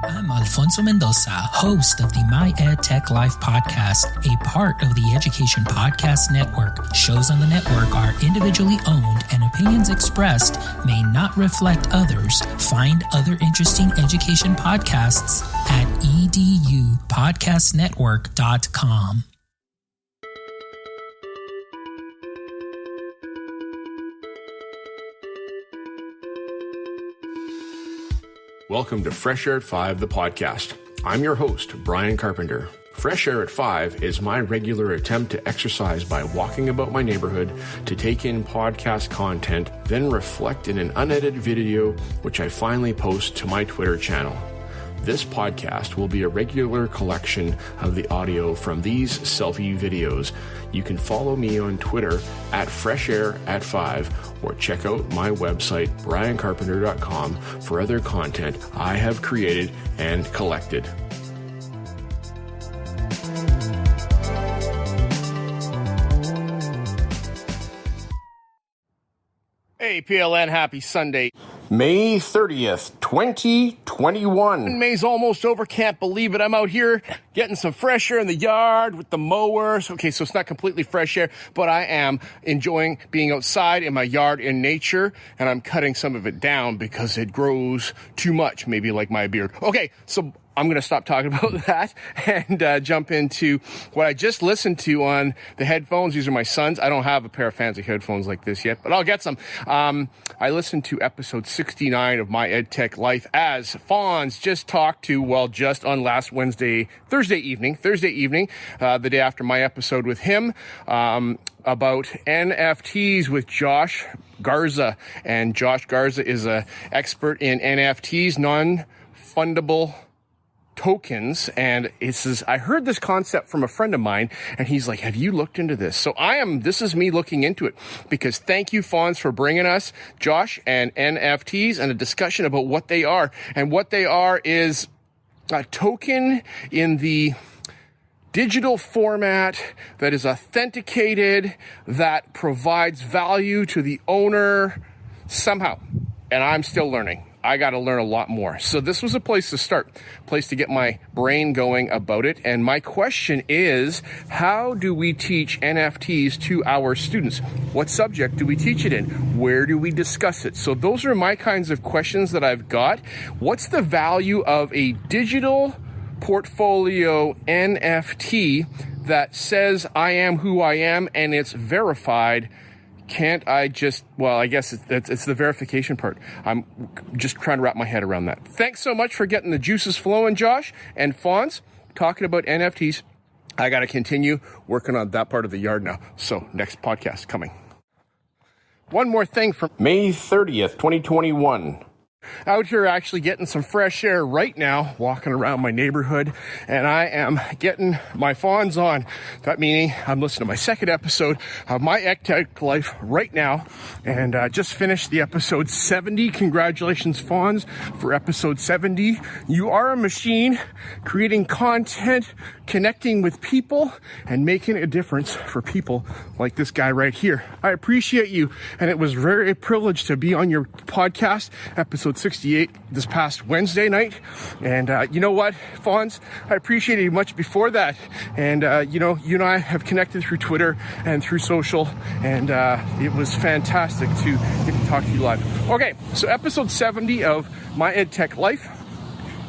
I'm Alfonso Mendoza, host of the My Ed Tech Life podcast, a part of the Education Podcast Network. Shows on the network are individually owned and opinions expressed may not reflect others. Find other interesting education podcasts at edupodcastnetwork.com. Welcome to Fresh Air at 5, the podcast. I'm your host, Bryon Carpenter. Fresh Air at 5 is my regular attempt to exercise by walking about my neighborhood, to take in podcast content, then reflect in an unedited video, which I finally post to my Twitter channel. This podcast will be a regular collection of the audio from these selfie videos. You can follow me on Twitter at FreshAirAtFive or check out my website, BryonCarpenter.com, for other content I have created and collected. Hey, PLN, happy Sunday. May 30th, 2021. May's almost over. Can't believe it. I'm out here getting some fresh air in the yard with the mowers. Okay, so it's not completely fresh air, but I am enjoying being outside in my yard in nature, and I'm cutting some of it down because it grows too much, maybe like my beard. Okay, so I'm going to stop talking about that and jump into what I just listened to on the headphones. These are my sons. I don't have a pair of fancy headphones like this yet, but I'll get some. I listened to episode 69 of My EdTech Life as Fonz just talked to, well, just on last Thursday evening, the day after my episode with him, about NFTs with Josh Garza. And Josh Garza is an expert in NFTs, non-fundable tokens, and it says, I heard this concept from a friend of mine, and he's like, have you looked into this? So this is me looking into it, because thank you, Fonz, for bringing us Josh and NFTs and a discussion about what they are. And what they are is a token in the digital format that is authenticated, that provides value to the owner somehow. And I'm still learning. I got to learn a lot more. So this was a place to start, a place to get my brain going about it. And my question is, how do we teach NFTs to our students? What subject do we teach it in? Where do we discuss it? So those are my kinds of questions that I've got. What's the value of a digital portfolio NFT that says I am who I am and it's verified? Can't I just, well, I guess it's the verification part. I'm just trying to wrap my head around that. Thanks so much for getting the juices flowing, Josh and Fonz, talking about NFTs. I got to continue working on that part of the yard now. So next podcast coming. One more thing from May 30th, 2021. Out here actually getting some fresh air right now, walking around my neighborhood, and I am getting my Fonz on. That meaning I'm listening to my second episode of My EdTech Life right now, and just finished the episode 70. Congratulations, Fonz, for episode 70. You are a machine, creating content, connecting with people, and making a difference for people like this guy right here. I appreciate you, and it was very a privilege to be on your podcast, episode 68, this past Wednesday night. And you know what, Fonz, I appreciated you much before that. And you and I have connected through Twitter and through social, and it was fantastic to get to talk to you live. Okay, so episode 70 of My EdTech Life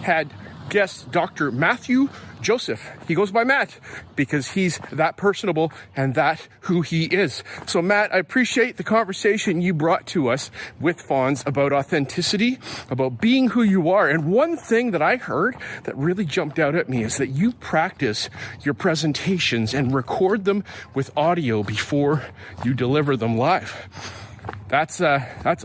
had guest Dr. Matthew Joseph. He goes by Matt because he's that personable and that who he is. So Matt, I appreciate the conversation you brought to us with Fonz about authenticity, about being who you are. And one thing that I heard that really jumped out at me is that you practice your presentations and record them with audio before you deliver them live. That's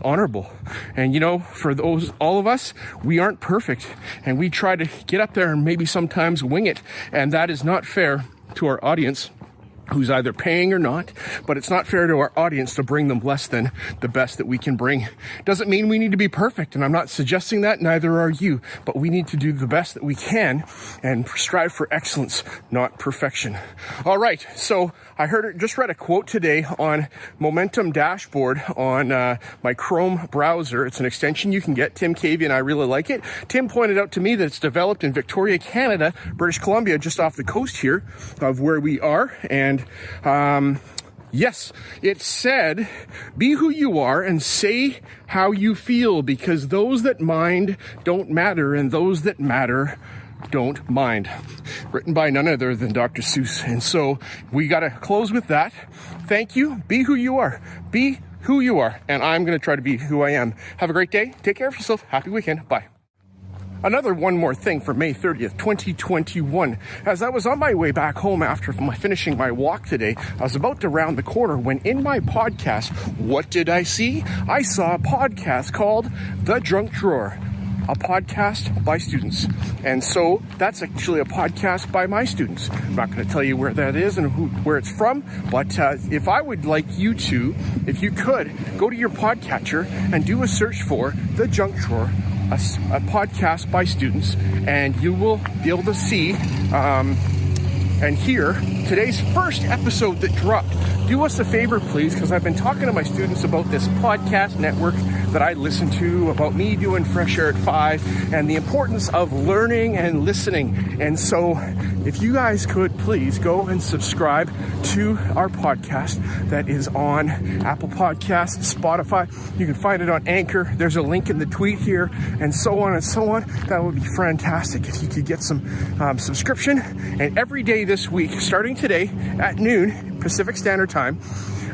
honorable. And for all of us, we aren't perfect, and we try to get up there and maybe sometimes wing it, and that is not fair to our audience who's either paying or not, but it's not fair to our audience to bring them less than the best that we can bring. Doesn't mean we need to be perfect, and I'm not suggesting that, neither are you, but we need to do the best that we can and strive for excellence, not perfection. All right, so I just read a quote today on Momentum Dashboard on my Chrome browser. It's an extension you can get. Tim Cavey and I really like it. Tim pointed out to me that it's developed in Victoria, Canada, British Columbia, just off the coast here of where we are, and yes, it said, be who you are and say how you feel, because those that mind don't matter and those that matter don't mind. Written by none other than Dr. Seuss. And so we got to close with that. Thank you. Be who you are. Be who you are. And I'm going to try to be who I am. Have a great day. Take care of yourself. Happy weekend. Bye. One more thing for May 30th, 2021. As I was on my way back home after finishing my walk today, I was about to round the corner when in my podcast, what did I see? I saw a podcast called The Junkdrawer, a podcast by students. And so that's actually a podcast by my students. I'm not going to tell you where that is and where it's from, but if I would like you to, if you could, go to your podcatcher and do a search for The Junkdrawer, a podcast by students, and you will be able to see and hear today's first episode that dropped. Do us a favor, please, because I've been talking to my students about this podcast network that I listen to, about me doing Fresh Air at 5, and the importance of learning and listening. And so if you guys could please go and subscribe to our podcast that is on Apple Podcasts, Spotify. You can find it on Anchor. There's a link in the tweet here, and so on and so on. That would be fantastic if you could get some subscription. And every day this week, starting today at noon Pacific Standard Time,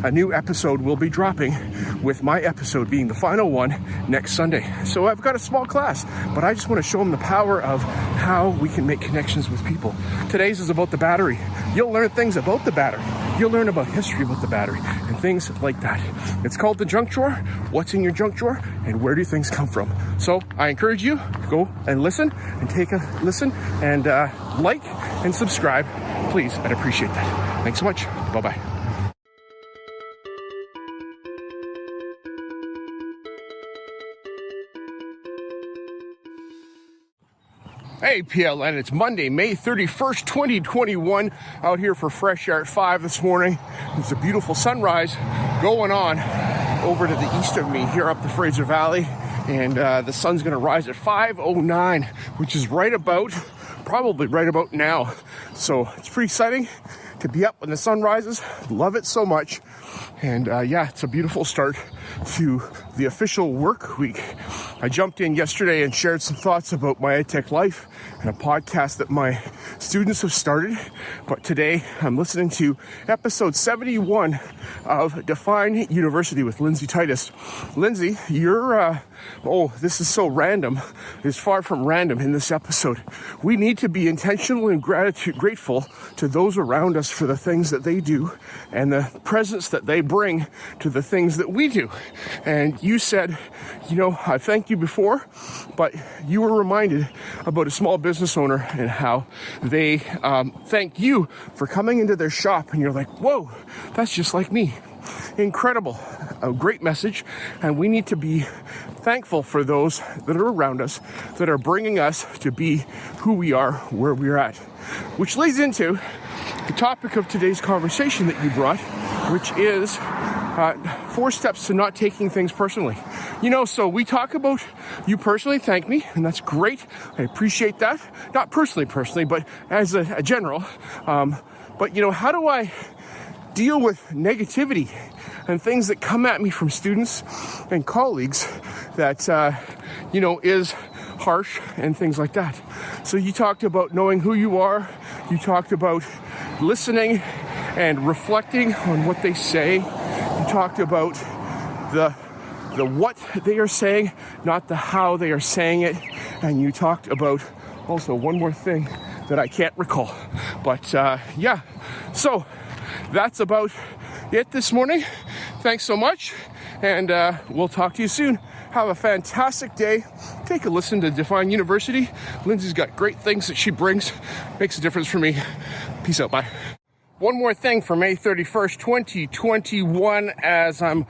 a new episode will be dropping, with my episode being the final one next Sunday. So I've got a small class, but I just want to show them the power of how we can make connections with people. Today's is about the battery. You'll learn things about the battery. You'll learn about history about the battery and things like that. It's called The Junk Drawer. What's in your junk drawer and where do things come from? So I encourage you, go and listen and take a listen and like and subscribe. Please, I'd appreciate that. Thanks so much. Bye-bye. Hey PLN, it's Monday, May 31st, 2021, out here for Fresh Air at 5 this morning. There's a beautiful sunrise going on over to the east of me here up the Fraser Valley, and the sun's going to rise at 5:09, which is probably right about now. So it's pretty exciting to be up when the sun rises. Love it so much. And it's a beautiful start to the official work week. I jumped in yesterday and shared some thoughts about my EdTech life and a podcast that my students have started. But today I'm listening to episode 71 of Define University with Lindsay Titus. Lindsay, you're, this is so random. It's far from random in this episode. We need to be intentional and grateful to those around us for the things that they do and the presence that they bring to the things that we do. And you said, I thanked you before, but you were reminded about a small business owner and how they thanked you for coming into their shop, and you're like, whoa, that's just like me. Incredible. A great message, and we need to be thankful for those that are around us that are bringing us to be who we are, where we're at. Which leads into the topic of today's conversation that you brought, which is 4 steps to not taking things personally. So we talk about you personally thank me, and that's great. I appreciate that. Not personally, but as a general. But how do I deal with negativity and things that come at me from students and colleagues that, is harsh and things like that. So you talked about knowing who you are. You talked about listening and reflecting on what they say. You talked about the what they are saying, not the how they are saying it. And you talked about also one more thing that I can't recall. But so that's about it this morning. Thanks so much, and we'll talk to you soon. Have a fantastic day. Take a listen to Define University. Lindsay's got great things that she brings. Makes a difference for me. Peace out. Bye. One more thing for May 31st, 2021, as I'm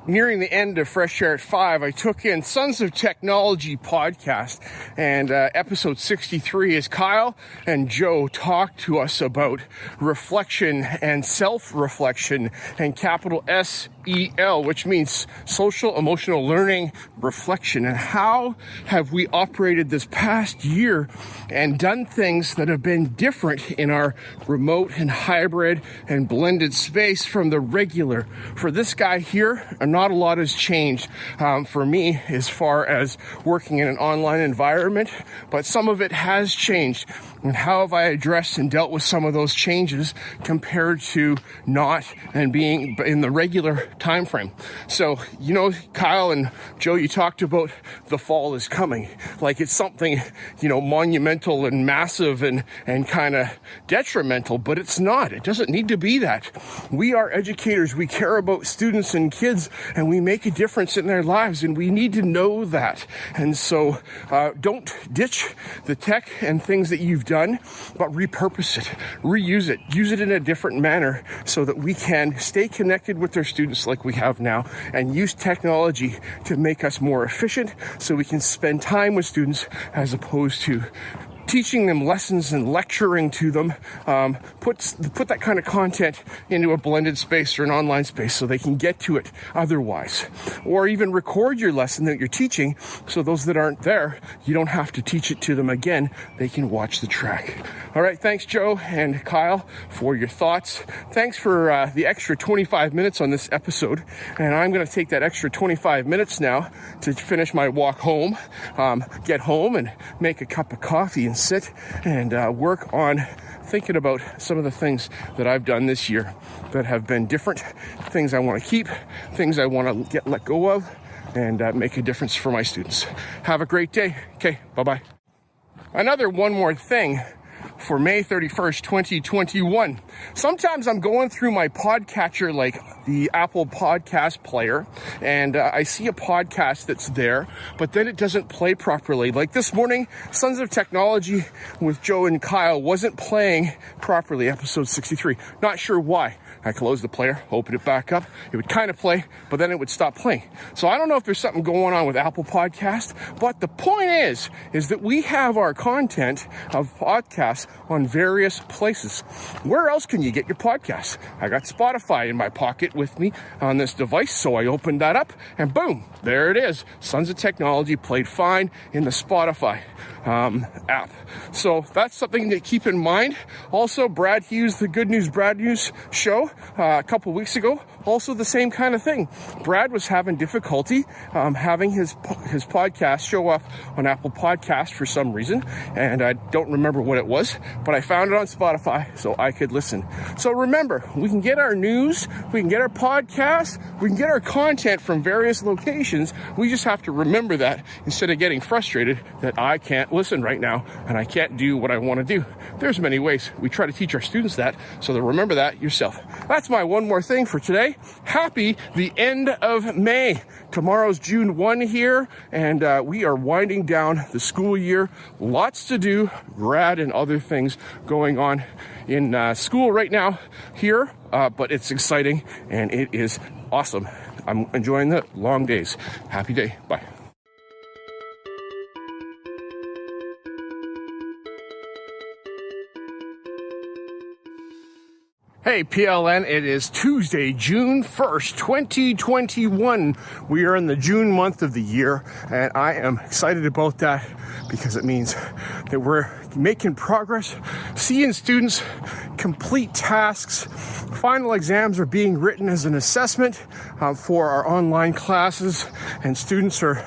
nearing the end of Fresh Air at 5, I took in Sons of Technology podcast, and episode 63 is Kyle and Joe talk to us about reflection and self-reflection and capital SEL, which means social emotional learning reflection, and how have we operated this past year and done things that have been different in our remote and hybrid and blended space from the regular. For this guy here, not a lot has changed for me as far as working in an online environment, but some of it has changed. And how have I addressed and dealt with some of those changes compared to not and being in the regular time frame? So, you know, Kyle and Joe, you talked about the fall is coming. Like it's something, you know, monumental and massive and kind of detrimental, but it's not. It doesn't need to be that. We are educators. We care about students and kids, and we make a difference in their lives, and we need to know that. And so don't ditch the tech and things that you've done, but repurpose it, reuse it, use it in a different manner so that we can stay connected with our students like we have now, and use technology to make us more efficient so we can spend time with students as opposed to teaching them lessons and lecturing to them. Put that kind of content into a blended space or an online space so they can get to it otherwise. Or even record your lesson that you're teaching so those that aren't there, you don't have to teach it to them again. They can watch the track. All right, thanks Joe and Kyle for your thoughts. Thanks for the extra 25 minutes on this episode. And I'm going to take that extra 25 minutes now to finish my walk home, get home and make a cup of coffee and sit and work on thinking about some of the things that I've done this year that have been different, things I want to keep, things I want to let go of, and make a difference for my students. Have a great day. Okay, bye-bye. One more thing for May 31st, 2021. Sometimes I'm going through my podcatcher, like the Apple podcast player, and I see a podcast that's there, but then it doesn't play properly. Like this morning, Sons of Technology with Joe and Kyle wasn't playing properly, episode 63. Not sure why. I closed the player, opened it back up. It would kind of play, but then it would stop playing. So I don't know if there's something going on with Apple Podcast, but the point is that we have our content of podcasts on various places. Where else can you get your podcasts? I got Spotify in my pocket with me on this device, so I opened that up, and boom, there it is. Sons of Technology played fine in the Spotify app. So that's something to keep in mind. Also, Brad Hughes, the Good News Brad News show a couple weeks ago, also the same kind of thing. Brad was having difficulty having his podcast show up on Apple Podcast for some reason, and I don't remember what it was, but I found it on Spotify so I could listen. So remember, we can get our news, we can get our podcasts, we can get our content from various locations. We just have to remember that instead of getting frustrated that I can't listen right now and I can't do what I want to do. There's many ways. We try to teach our students that, so to remember that yourself. That's my one more thing for today. Happy the end of May. Tomorrow's June 1 here, and we are winding down the school year. Lots to do, grad and other things going on in school right now here, but it's exciting and it is awesome. I'm enjoying the long days. Happy day. Bye. Hey PLN, it is Tuesday, June 1st, 2021. We are in the June month of the year, and I am excited about that because it means that we're making progress, seeing students complete tasks. Final exams are being written as an assessment for our online classes, and students are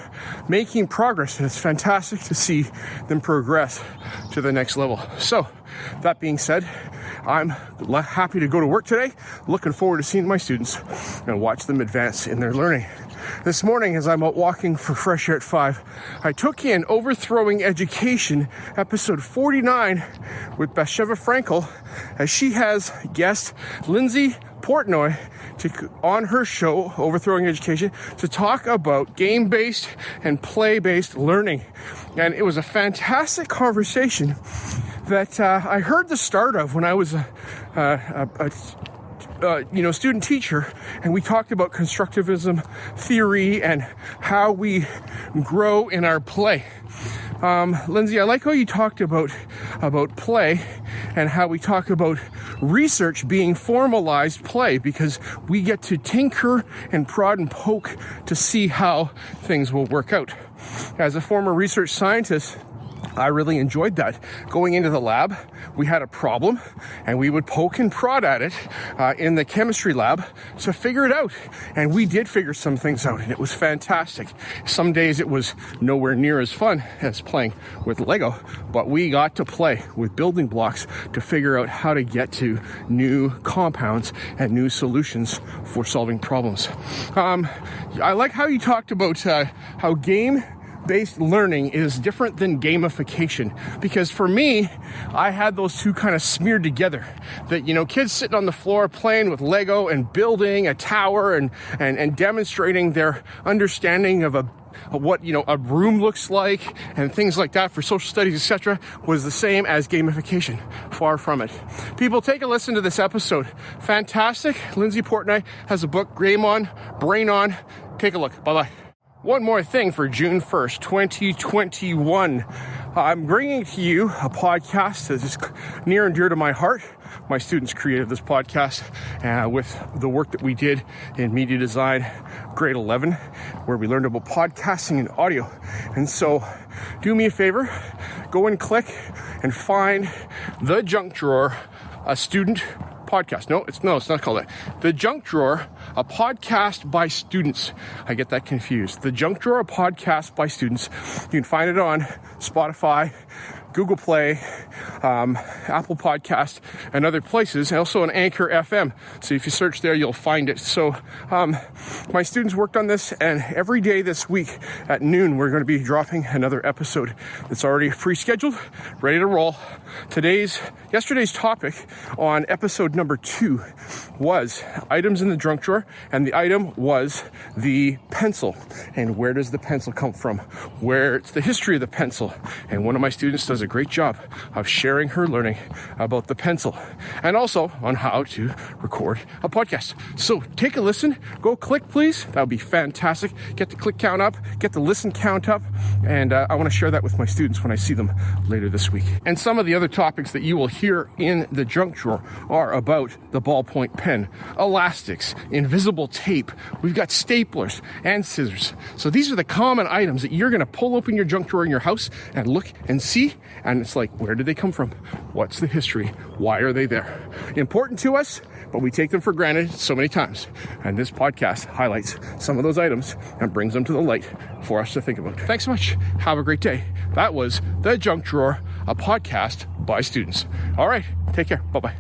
making progress, and it's fantastic to see them progress to the next level. So, that being said, I'm happy to go to work today, looking forward to seeing my students and watch them advance in their learning. This morning, as I'm out walking for Fresh Air at 5, I took in Overthrowing Education, episode 49, with Bathsheba Frankel, as she has guest Lindsay Portnoy on her show, Overthrowing Education, to talk about game-based and play-based learning. And it was a fantastic conversation that I heard the start of when I was a student teacher, and we talked about constructivism theory and how we grow in our play. Lindsay, I like how you talked about play and how we talk about research being formalized play, because we get to tinker and prod and poke to see how things will work out. As a former research scientist, I really enjoyed that. Going into the lab, we had a problem and we would poke and prod at it in the chemistry lab to figure it out. And we did figure some things out, and it was fantastic. Some days it was nowhere near as fun as playing with Lego, but we got to play with building blocks to figure out how to get to new compounds and new solutions for solving problems. I like how you talked about how game-based learning is different than gamification, because for me, I had those two kind of smeared together. That, kids sitting on the floor playing with Lego and building a tower and demonstrating their understanding of what a room looks like and things like that for social studies, etc., was the same as gamification. Far from it. People, take a listen to this episode. Fantastic. Lindsay Portnoy has a book, Game On, Brain On. Take a look. Bye-bye. One more thing for June 1st, 2021. I'm bringing to you a podcast that is near and dear to my heart. My students created this podcast with the work that we did in media design, grade 11, where we learned about podcasting and audio. And so do me a favor, go and click and find The Junk Drawer, a student podcast. No, it's not called that. The Junkdrawer, a podcast by students. I get that confused. The Junkdrawer, a podcast by students. You can find it on Spotify, Google Play, Apple Podcast, and other places, and also on Anchor FM. So if you search there, you'll find it. So my students worked on this, and every day this week at noon, we're going to be dropping another episode that's already pre-scheduled, ready to roll. Yesterday's topic on episode number 2 was items in the junk drawer, and the item was the pencil. And where does the pencil come from? It's the history of the pencil. And one of my students does a great job of sharing her learning about the pencil, and also on how to record a podcast. So take a listen, go click please, that would be fantastic. Get the click count up, get the listen count up, and I want to share that with my students when I see them later this week. And some of the other topics that you will hear in the junk drawer are about the ballpoint pen, elastics, invisible tape, we've got staplers and scissors. So these are the common items that you're going to pull open your junk drawer in your house and look and see. And it's like, where did they come from? What's the history? Why are they there? Important to us, but we take them for granted so many times. And this podcast highlights some of those items and brings them to the light for us to think about. Thanks so much. Have a great day. That was The Junk Drawer, a podcast by students. All right. Take care. Bye-bye.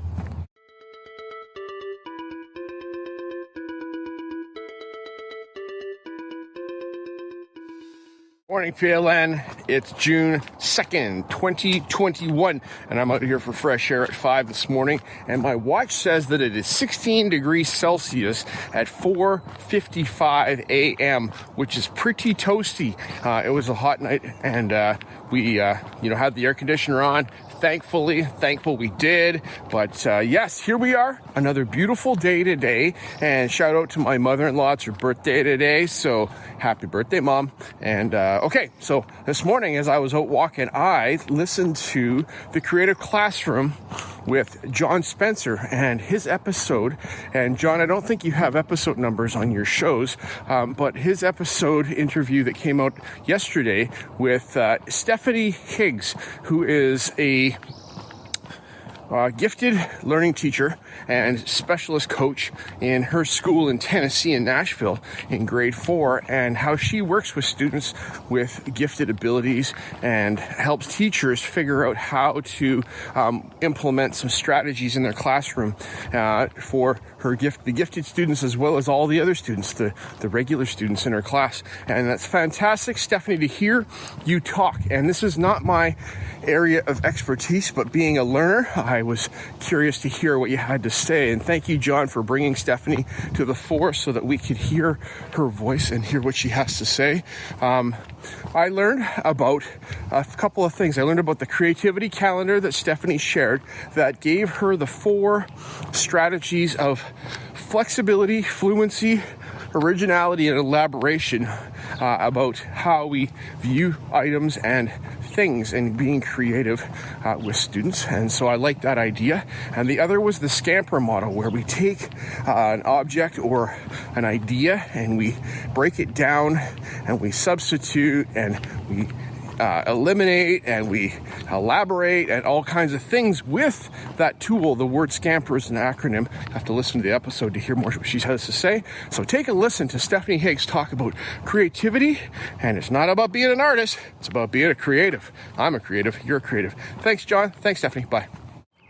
Morning, PLN. It's June 2nd, 2021, and I'm out here for Fresh Air at 5 this morning, and my watch says that it is 16 degrees Celsius at 4:55 a.m., which is pretty toasty. It was a hot night, and we had the air conditioner on. Thankful we did. But yes, here we are. Another beautiful day today. And shout out to my mother-in-law. It's her birthday today. So happy birthday, Mom. And okay, so this morning as I was out walking, I listened to the Creative Classroom with John Spencer and his episode. And John, I don't think you have episode numbers on your shows, but his episode interview that came out yesterday with Stephanie Higgs, who is a gifted learning teacher and specialist coach in her school in Tennessee in Nashville in grade 4, and how she works with students with gifted abilities and helps teachers figure out how to implement some strategies in their classroom for the gifted students as well as all the other students, the regular students in her class. And that's fantastic, Stephanie, to hear you talk. And this is not my area of expertise, but being a learner, I was curious to hear what you had to say. And thank you, John, for bringing Stephanie to the fore so that we could hear her voice and hear what she has to say. I learned about a couple of things. I learned about the creativity calendar that Stephanie shared that gave her the 4 strategies of flexibility, fluency, originality, and elaboration about how we view items and things and being creative with students. And so I like that idea. And the other was the scamper model, where we take an object or an idea and we break it down and we substitute and we eliminate and we elaborate and all kinds of things with that tool. The word scamper is an acronym. You have to listen to the episode to hear more what she has to say. So take a listen to Stephanie Higgs talk about creativity, and it's not about being an artist, it's about being a creative. I'm a creative, you're a creative. Thanks, John. Thanks, Stephanie. Bye.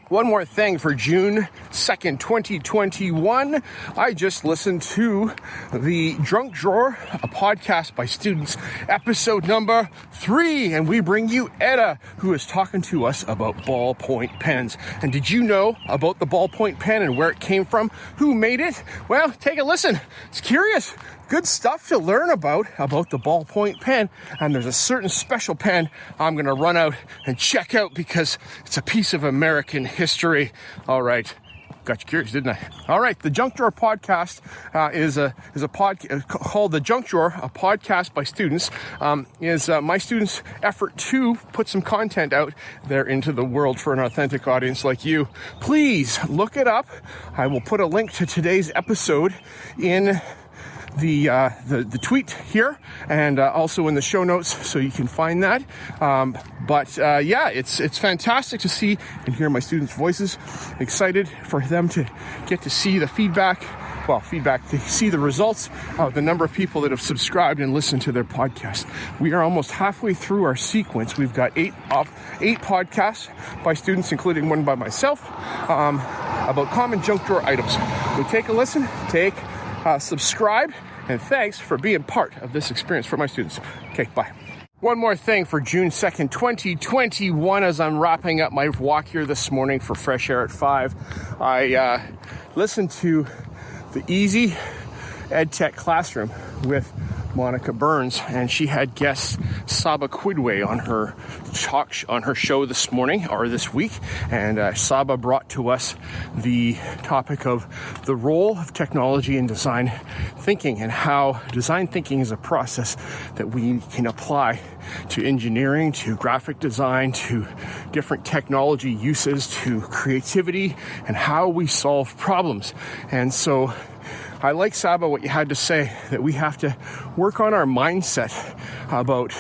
One more thing for June 2nd, 2021. I just listened to the Junkdrawer, a podcast by students, episode number 3. And we bring you Etta, who is talking to us about ballpoint pens. And did you know about the ballpoint pen and where it came from? Who made it? Well, take a listen. It's curious. Good stuff to learn about the ballpoint pen. And there's a certain special pen I'm going to run out and check out because it's a piece of American history. All right. Got you curious, didn't I? All right. The Junkdrawer podcast is a podcast called The Junkdrawer, a podcast by students. Is my students' effort to put some content out there into the world for an authentic audience like you. Please look it up. I will put a link to today's episode in the tweet here and also in the show notes, so you can find that. Yeah, it's fantastic to see and hear my students' voices. Excited for them to get to see the feedback, to see the results of the number of people that have subscribed and listened to their podcast. We are almost halfway through our sequence. We've got 8 podcasts by students, including one by myself, about common junk drawer items. So take a listen, subscribe, and thanks for being part of this experience for my students. Okay, bye. One more thing for June 2nd, 2021, as I'm wrapping up my walk here this morning for Fresh Air at 5. I listened to the Easy EdTech Classroom with Monica Burns, and she had guest Saba Quidway on her show this morning or this week. And Saba brought to us the topic of the role of technology in design thinking and how design thinking is a process that we can apply to engineering, to graphic design, to different technology uses, to creativity, and how we solve problems. And so I like, Saba, what you had to say, that we have to work on our mindset about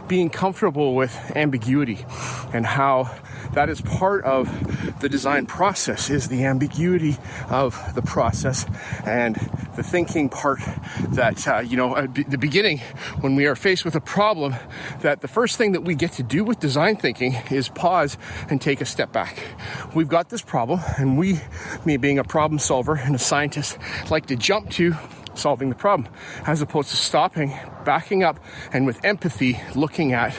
being comfortable with ambiguity and how that is part of the design process, is the ambiguity of the process and the thinking part that, at the beginning, when we are faced with a problem, that the first thing that we get to do with design thinking is pause and take a step back. We've got this problem, and me being a problem solver and a scientist, like to jump to solving the problem, as opposed to stopping, backing up, and with empathy looking at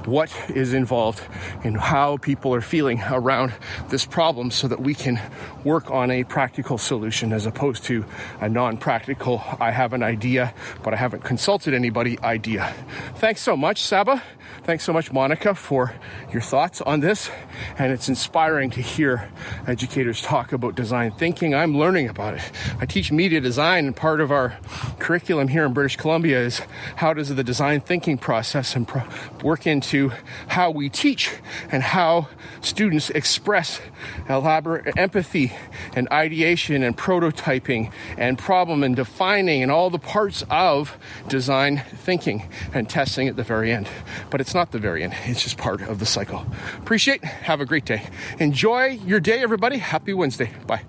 what is involved and how people are feeling around this problem, so that we can work on a practical solution as opposed to a non-practical, I have an idea but I haven't consulted anybody idea. Thanks so much, Saba. Thanks so much, Monica, for your thoughts on this. And it's inspiring to hear educators talk about design thinking. I'm learning about it. I teach media design, and part of our curriculum here in British Columbia is how does the design thinking process and work into how we teach and how students express elaborate empathy and ideation and prototyping and problem and defining and all the parts of design thinking and testing at the very end. But it's not the very end. It's just part of the cycle. Appreciate. Have a great day. Enjoy your day, everybody. Happy Wednesday. Bye.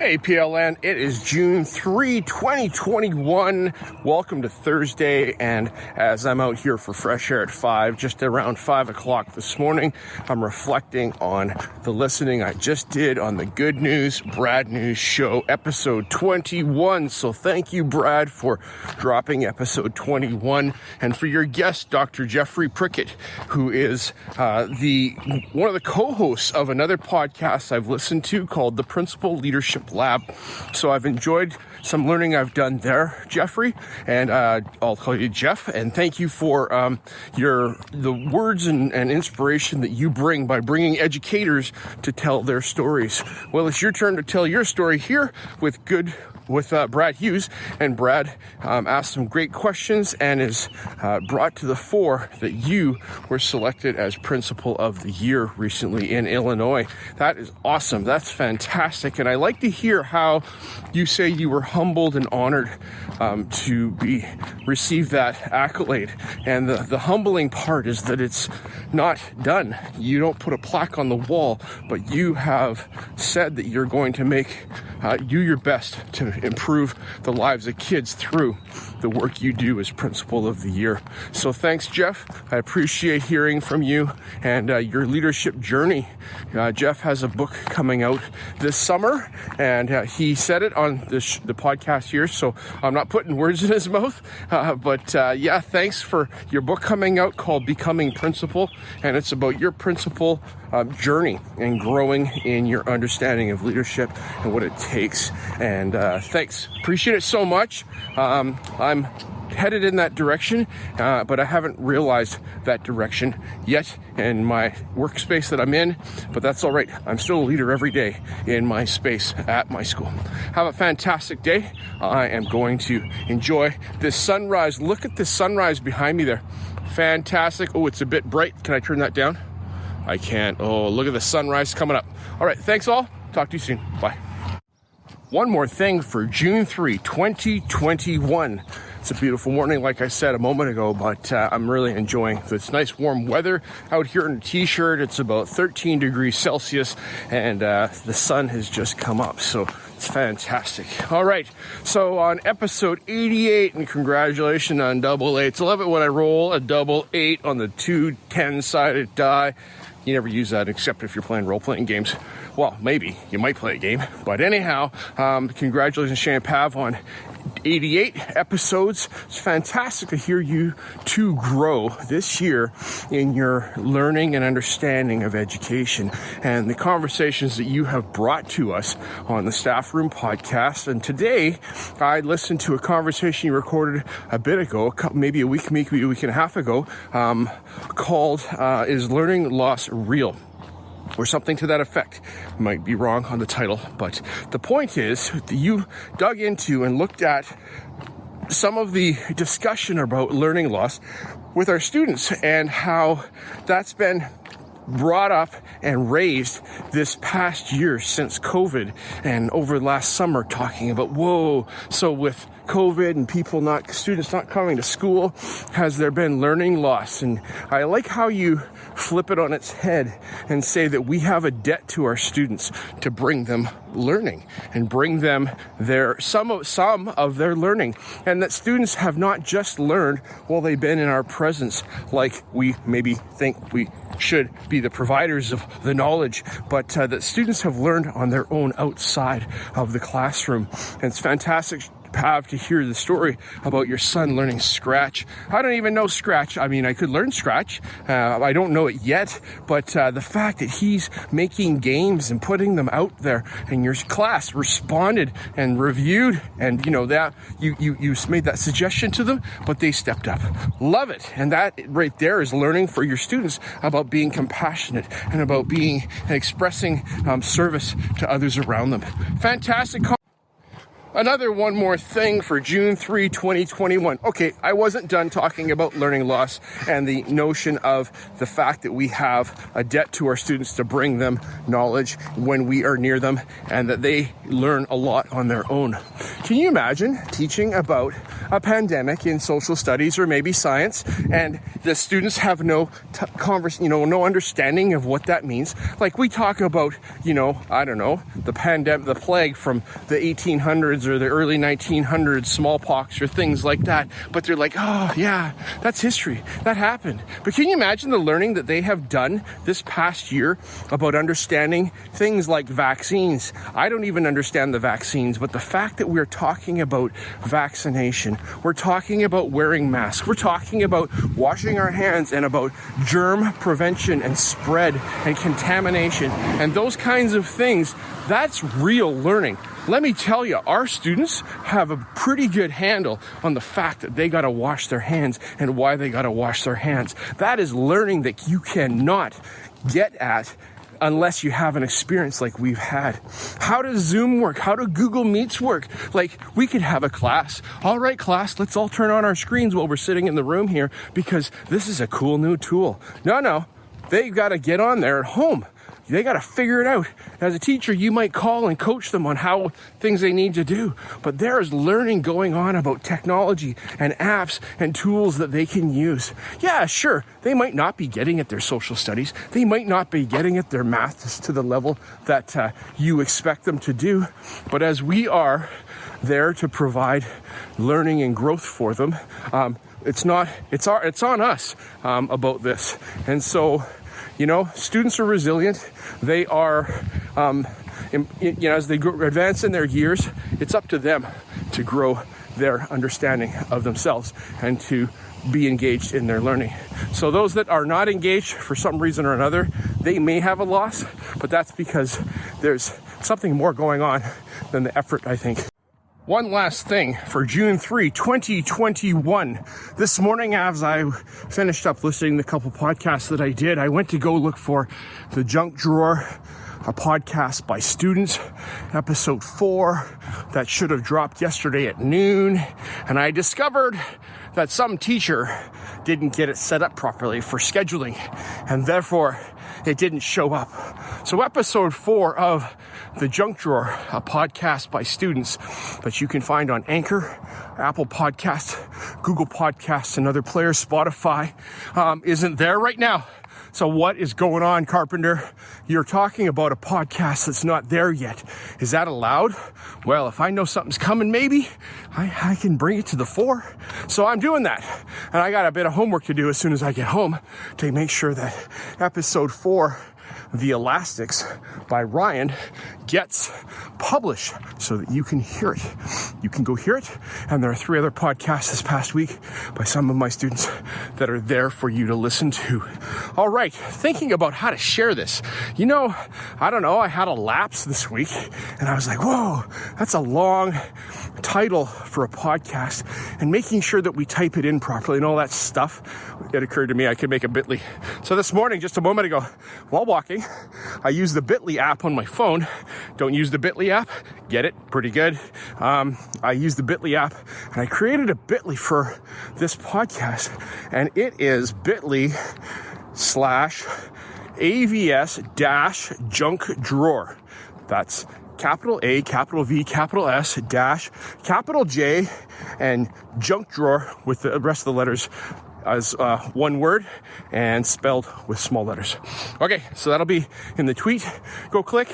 Hey PLN, it is June 3, 2021. Welcome to Thursday, and as I'm out here for Fresh Air at 5, just around 5 o'clock this morning, I'm reflecting on the listening I just did on the Good News, Brad News Show, episode 21. So thank you, Brad, for dropping episode 21, and for your guest, Dr. Jeffrey Prickett, who is one of the co-hosts of another podcast I've listened to called the Principal Leadership Lab. So I've enjoyed some learning I've done there, Jeffrey, and I'll call you Jeff. And thank you for the words and inspiration that you bring by bringing educators to tell their stories. Well, it's your turn to tell your story here with Brad Hughes, and Brad asked some great questions and is brought to the fore that you were selected as Principal of the Year recently in Illinois. That is awesome. That's fantastic. And I like to hear how you say you were humbled and honored to receive that accolade. And the humbling part is that it's not done. You don't put a plaque on the wall, but you have said that you're going to do your best to improve the lives of kids through the work you do as Principal of the Year. So thanks, Jeff. I appreciate hearing from you and your leadership journey. Jeff has a book coming out this summer, and he said it on the podcast here, so I'm not putting words in his mouth. But thanks for your book coming out called Becoming Principal, and it's about your principal journey and growing in your understanding of leadership and what it takes. And thanks. Appreciate it so much. I'm headed in that direction, but I haven't realized that direction yet in my workspace that I'm in, but that's all right. I'm still a leader every day in my space at my school. Have a fantastic day. I am going to enjoy this sunrise. Look at the sunrise behind me there. Fantastic. Oh, it's a bit bright. Can I turn that down? I can't. Oh, look at the sunrise coming up. All right. Thanks all. Talk to you soon. Bye. One more thing for June 3, 2021. It's a beautiful morning, like I said a moment ago, but I'm really enjoying this nice warm weather out here in a t-shirt. It's about 13 degrees Celsius, and the sun has just come up, so it's fantastic. All right, so on episode 88, and congratulations on double eights. I love it when I roll a double 8 on the 2 10-sided die. You never use that except if you're playing role-playing games. Well, maybe you might play a game, but anyhow, congratulations, Shane Pav, on 88 episodes. It's fantastic to hear you two grow this year in your learning and understanding of education and the conversations that you have brought to us on the Staff Room podcast. And today, I listened to a conversation you recorded a bit ago, maybe a week and a half ago, called Is Learning Loss Real? Or something to that effect. Might be wrong on the title, but the point is you dug into and looked at some of the discussion about learning loss with our students and how that's been brought up and raised this past year since COVID, and over last summer talking about, so with COVID and students not coming to school, has there been learning loss? And I like how you flip it on its head and say that we have a debt to our students to bring them learning and bring them some of their learning, and that students have not just learned while they've been in our presence like we maybe think we should be the providers of the knowledge, but that students have learned on their own outside of the classroom. And it's fantastic, Pav, to hear the story about your son learning Scratch. I don't even know Scratch. I mean, I could learn Scratch. I don't know it yet, but the fact that he's making games and putting them out there, and your class responded and reviewed, and that you made that suggestion to them, but they stepped up. Love it. And that right there is learning for your students about being compassionate and about being and expressing service to others around them. Fantastic. Another one more thing for June 3, 2021. Okay, I wasn't done talking about learning loss and the notion of the fact that we have a debt to our students to bring them knowledge when we are near them and that they learn a lot on their own. Can you imagine teaching about a pandemic in social studies or maybe science, and the students have no no understanding of what that means. Like we talk about, I don't know, the pandemic, the plague from the 1800s or the early 1900s, smallpox or things like that. But they're like, oh yeah, that's history. That happened. But can you imagine the learning that they have done this past year about understanding things like vaccines? I don't even understand the vaccines, but the fact that we're talking about vaccination, we're talking about wearing masks, we're talking about washing our hands and about germ prevention and spread and contamination and those kinds of things, that's real learning. Let me tell you, our students have a pretty good handle on the fact that they got to wash their hands and why they got to wash their hands. That is learning that you cannot get at unless you have an experience like we've had. How does Zoom work? How do Google Meets work? Like, we could have a class. All right, class, let's all turn on our screens while we're sitting in the room here because this is a cool new tool. No, they got to get on there at home. They got to figure it out. As a teacher, you might call and coach them on how things they need to do. But there is learning going on about technology and apps and tools that they can use. Yeah, sure, they might not be getting at their social studies. They might not be getting at their math to the level that you expect them to do. But as we are there to provide learning and growth for them, it's on us about this. And so, students are resilient. They are, as they advance in their years, it's up to them to grow their understanding of themselves and to be engaged in their learning. So those that are not engaged for some reason or another, they may have a loss, but that's because there's something more going on than the effort, I think. One last thing for June 3, 2021. This morning, as I finished up listening to a couple podcasts that I did, I went to go look for the Junkdrawer, a podcast by students, episode 4, that should have dropped yesterday at noon. And I discovered that some teacher didn't get it set up properly for scheduling, and therefore it didn't show up. So episode 4 of the Junkdrawer, a podcast by students that you can find on Anchor, Apple Podcasts, Google Podcasts, and other players, Spotify, isn't there right now. So what is going on, Carpenter? You're talking about a podcast that's not there yet. Is that allowed? Well, if I know something's coming, maybe I can bring it to the fore. So I'm doing that. And I got a bit of homework to do as soon as I get home to make sure that episode 4, The Elastics by Ryan, gets published so that you can hear it. You can go hear it. And there are 3 other podcasts this past week by some of my students that are there for you to listen to. All right, thinking about how to share this. I don't know, I had a lapse this week and I was like, whoa, that's a long title for a podcast, and making sure that we type it in properly and all that stuff. It occurred to me I could make a Bitly. So this morning, just a moment ago, while walking, I used the Bitly app on my phone. Don't use the Bitly app. Get it? Pretty good. I used the Bitly app and I created a Bitly for this podcast, and it is bit.ly/AVS-Junkdrawer. That's capital A, capital V, capital S, dash, capital J, and Junkdrawer with the rest of the letters as one word and spelled with small letters. Okay, so that'll be in the tweet. Go click,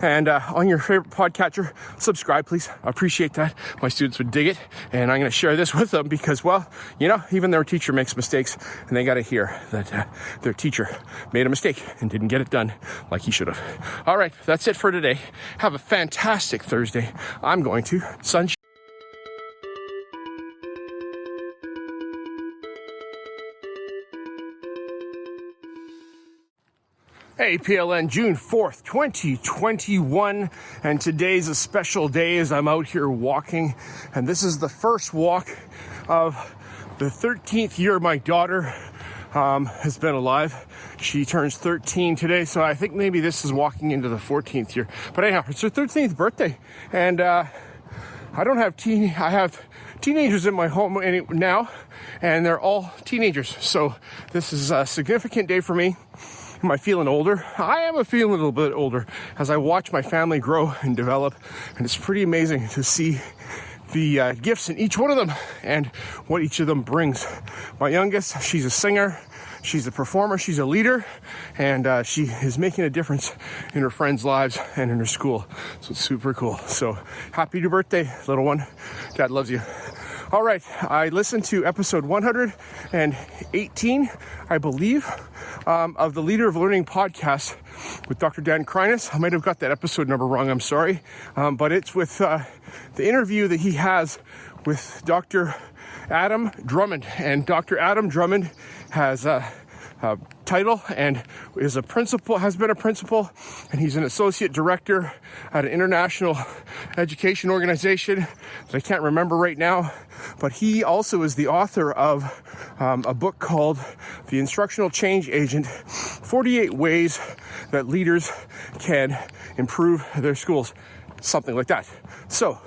and on your favorite podcatcher, subscribe, please. I appreciate that. My students would dig it, and I'm going to share this with them because, well, even their teacher makes mistakes, and they got to hear that their teacher made a mistake and didn't get it done like he should have. All right, that's it for today. Have a fantastic Thursday. I'm going to sunshine. Hey, PLN, June 4th, 2021, and today's a special day as I'm out here walking, and this is the first walk of the 13th year my daughter has been alive. She turns 13 today, so I think maybe this is walking into the 14th year. But anyhow, it's her 13th birthday, and I have teenagers in my home now, and they're all teenagers, so this is a significant day for me. Am I feeling older? I am feeling a little bit older as I watch my family grow and develop, and it's pretty amazing to see the gifts in each one of them and what each of them brings. My youngest, she's a singer, she's a performer, she's a leader, and she is making a difference in her friends' lives and in her school. So it's super cool. So happy birthday, little one. Dad loves you. All right, I listened to episode 118, I believe, of the Leader of Learning podcast with Dr. Dan Kreines. I might have got that episode number wrong, I'm sorry. But it's with the interview that he has with Dr. Adam Drummond. And Dr. Adam Drummond has a title and is a principal, has been a principal, and he's an associate director at an international education organization that I can't remember right now. But he also is the author of a book called The Instructional Change Agent, 48 Ways That Leaders Can Improve Their Schools. Something like that. So,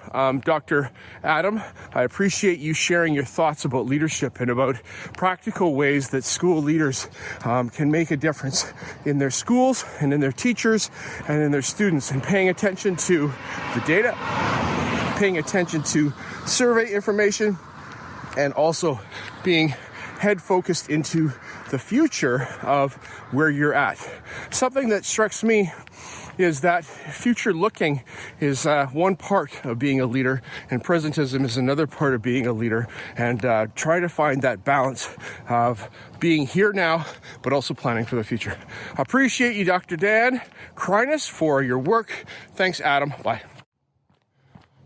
Dr. Adam, I appreciate you sharing your thoughts about leadership and about practical ways that school leaders can make a difference in their schools and in their teachers and in their students, and paying attention to the data, paying attention to survey information, and also being head focused into the future of where you're at. Something that strikes me is that future looking is one part of being a leader, and presentism is another part of being a leader, and try to find that balance of being here now, but also planning for the future. Appreciate you, Dr. Dan Kreines, for your work. Thanks, Adam. Bye.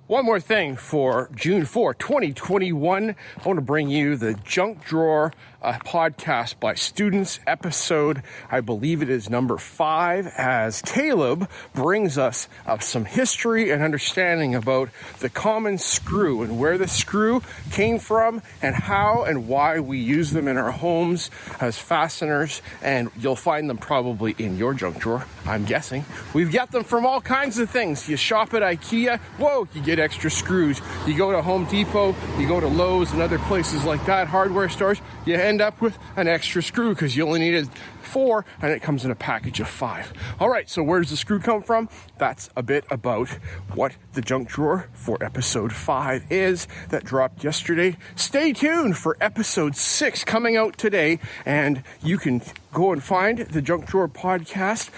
One more thing for June 4, 2021, I want to bring you the Junkdrawer podcast by students episode. I believe it is number 5, as Caleb brings us some history and understanding about the common screw and where the screw came from and how and why we use them in our homes as fasteners. And you'll find them probably in your junk drawer, I'm guessing. We've got them from all kinds of things. You shop at IKEA, whoa, you get extra screws. You go to Home Depot, you go to Lowe's and other places like that, hardware stores, you end up with an extra screw because you only needed 4 and it comes in a package of 5. All right, so where does the screw come from? That's a bit about what the junk drawer for episode 5 is that dropped yesterday. Stay tuned for episode 6 coming out today, and you can go and find the Junk Drawer podcast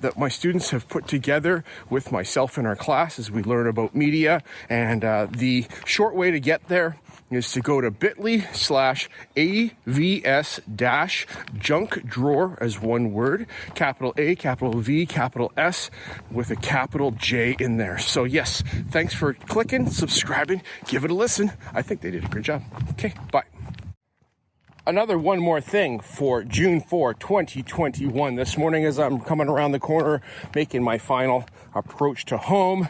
that my students have put together with myself in our class as we learn about media. And the short way to get there is to go to bit.ly/AVS-junk drawer as one word, capital A, capital V, capital S, with a capital J in there. So yes, thanks for clicking, subscribing, give it a listen. I think they did a great job. Okay, bye. One more thing for June 4, 2021. This morning, as I'm coming around the corner, making my final approach to home,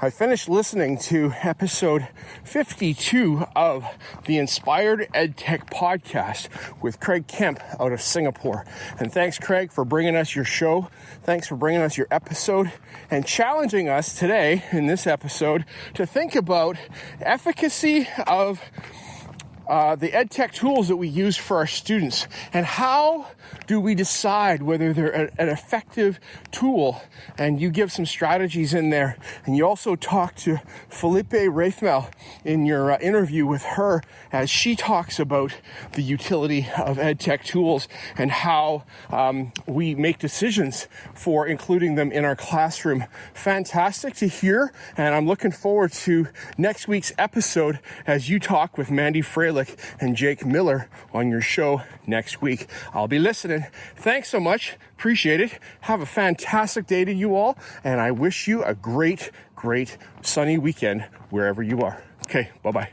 I finished listening to episode 52 of the Inspired EdTech podcast with Craig Kemp out of Singapore. And thanks, Craig, for bringing us your show. Thanks for bringing us your episode and challenging us today in this episode to think about efficacy of the EdTech tools that we use for our students, and how do we decide whether they're an effective tool? And you give some strategies in there, and you also talk to Felipe Raithmel in your interview with her as she talks about the utility of EdTech tools and how we make decisions for including them in our classroom. Fantastic to hear, and I'm looking forward to next week's episode as you talk with Mandy Freilich and Jake Miller on your show next week. I'll be listening. Thanks so much. Appreciate it. Have a fantastic day to you all, and I wish you a great, great sunny weekend wherever you are. Okay, bye-bye.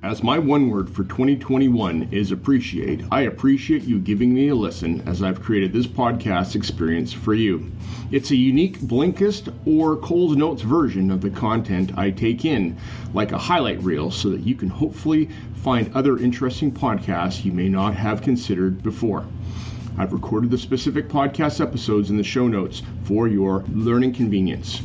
As my one word for 2021 is appreciate, I appreciate you giving me a listen as I've created this podcast experience for you. It's a unique Blinkist or Coles Notes version of the content I take in, like a highlight reel, so that you can hopefully find other interesting podcasts you may not have considered before. I've recorded the specific podcast episodes in the show notes for your learning convenience.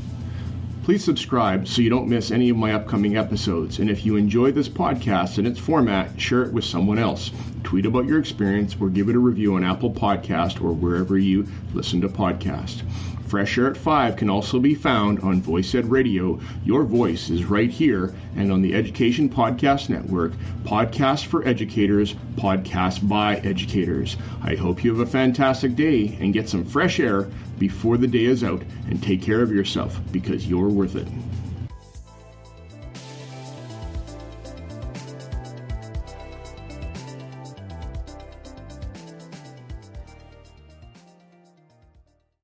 Please subscribe so you don't miss any of my upcoming episodes. And if you enjoy this podcast and its format, share it with someone else. tweet about your experience, or give it a review on Apple Podcast or wherever you listen to podcasts. Fresh Air at 5 can also be found on Voice Ed Radio. Your voice is right here, and on the Education Podcast Network, podcasts for educators, podcasts by educators. I hope you have a fantastic day and get some fresh air before the day is out, and take care of yourself because you're worth it.